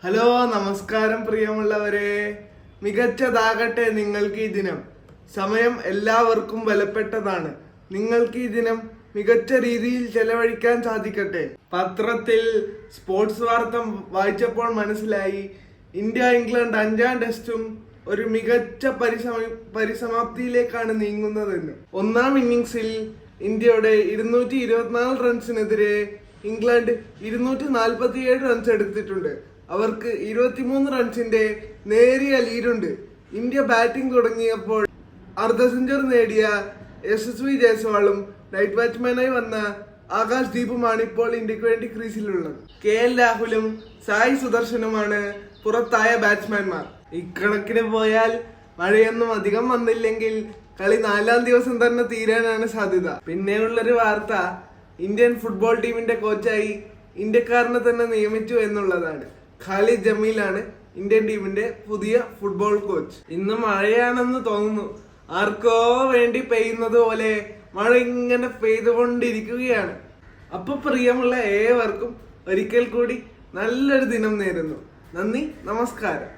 Hello, നമസ്കാരം പ്രിയമുള്ളവരെ. മികച്ചതാകട്ടെ നിങ്ങൾക്ക് ഈ ദിനം. സമയം എല്ലാവർക്കും വിലപ്പെട്ടതാണ്. നിങ്ങൾക്ക് ഈ ദിനം മികച്ച രീതിയിൽ ചെലവഴിക്കാൻ സാധിക്കട്ടെ. പത്രത്തിൽ സ്പോർട്സ് വാർത്ത വായിച്ചപ്പോൾ മനസ്സിലായി, ഇന്ത്യ ഇംഗ്ലണ്ട് 5ാം ടെസ്റ്റും ഒരു മികച്ച പരിസമാപ്തിയിലേക്കാണ് നീങ്ങുന്നതെന്ന്. ഒന്നാം ഇന്നിംഗ്സിൽ ഇന്ത്യയുടെ 224 റൺസിനെതിരെ ഇംഗ്ലണ്ട് 247 റൺസ് എടുത്തിട്ടുണ്ട്. അവർക്ക് 23 റൺസിന്റെ നേരിയ ലീഡുണ്ട്. ഇന്ത്യ ബാറ്റിംഗ് തുടങ്ങിയപ്പോൾ അർദ്ധ സെഞ്ചുറി നേടിയ യശസ്വി ജയ്സ്വാളും നൈറ്റ് ബാറ്റ്സ്മാനായി വന്ന ആകാശ് ദീപുമാണ് ഇപ്പോൾ ഇന്ത്യക്ക് വേണ്ടി ക്രീസിലുള്ളത്. KL രാഹുലും സായി സുദർശനുമാണ് പുറത്തായ ബാറ്റ്സ്മാൻമാർ. ഇക്കണക്കിന് പോയാൽ മഴയൊന്നും അധികം വന്നില്ലെങ്കിൽ കളി 4ാം ദിവസം തന്നെ തീരാനാണ് സാധ്യത. പിന്നെയുള്ളൊരു വാർത്ത, ഇന്ത്യൻ ഫുട്ബോൾ ടീമിന്റെ കോച്ചായി ഇന്ത്യക്കാരനെ തന്നെ നിയമിച്ചു എന്നുള്ളതാണ്. ഖാലിദ് ജമീലാണ് ഇന്ത്യൻ ടീമിന്റെ പുതിയ ഫുട്ബോൾ കോച്ച്. ഇന്ന് മഴയാണെന്ന് തോന്നുന്നു. ആർക്കോ വേണ്ടി പെയ്യുന്നത് പോലെ മഴ ഇങ്ങനെ പെയ്തുകൊണ്ടിരിക്കുകയാണ്. അപ്പൊ പ്രിയമുള്ള ഏവർക്കും ഒരിക്കൽ കൂടി നല്ലൊരു ദിനം നേരുന്നു. നന്ദി, നമസ്കാരം.